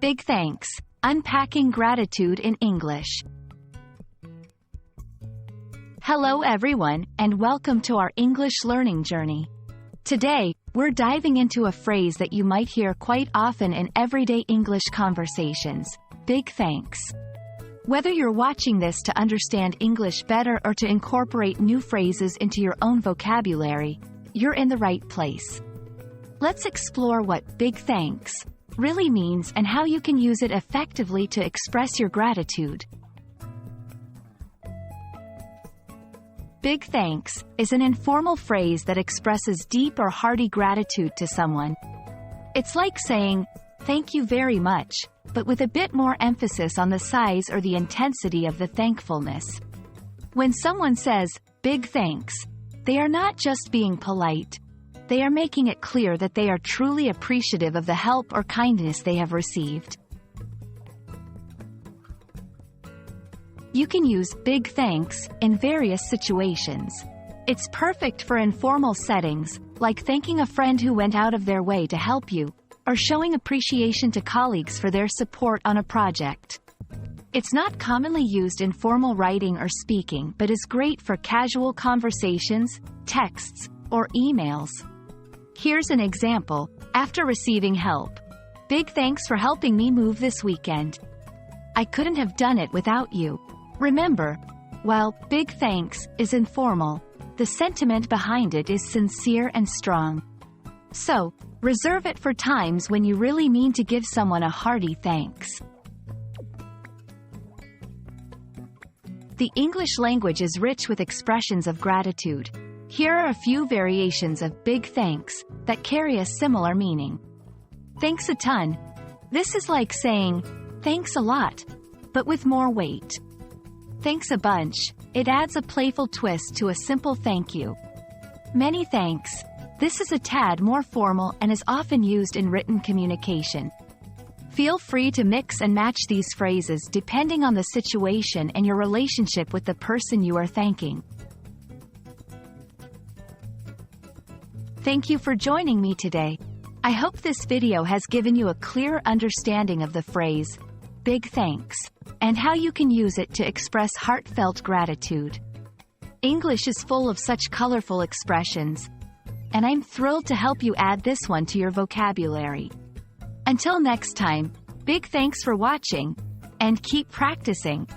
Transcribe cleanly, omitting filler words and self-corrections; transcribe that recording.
Big thanks. Unpacking gratitude in English. Hello everyone, and welcome to our English learning journey. Today, we're diving into a phrase that you might hear quite often in everyday English conversations: big thanks. Whether you're watching this to understand English better or to incorporate new phrases into your own vocabulary, you're in the right place. Let's explore what big thanks really means and how you can use it effectively to express your gratitude. Big thanks is an informal phrase that expresses deep or hearty gratitude to someone. It's like saying, "Thank you very much," but with a bit more emphasis on the size or the intensity of the thankfulness. When someone says, "big thanks," they are not just being polite. They are making it clear that they are truly appreciative of the help or kindness they have received. You can use big thanks in various situations. It's perfect for informal settings, like thanking a friend who went out of their way to help you, or showing appreciation to colleagues for their support on a project. It's not commonly used in formal writing or speaking, but is great for casual conversations, texts, or emails. Here's an example. After receiving help: "Big thanks for helping me move this weekend. I couldn't have done it without you." Remember, while big thanks is informal, the sentiment behind it is sincere and strong. So, reserve it for times when you really mean to give someone a hearty thanks. The English language is rich with expressions of gratitude. Here are a few variations of big thanks that carry a similar meaning. Thanks a ton. This is like saying, "Thanks a lot," but with more weight. Thanks a bunch. It adds a playful twist to a simple thank you. Many thanks. This is a tad more formal and is often used in written communication. Feel free to mix and match these phrases depending on the situation and your relationship with the person you are thanking. Thank you for joining me today. I hope this video has given you a clear understanding of the phrase, big thanks, and how you can use it to express heartfelt gratitude. English is full of such colorful expressions, and I'm thrilled to help you add this one to your vocabulary. Until next time, big thanks for watching, and keep practicing.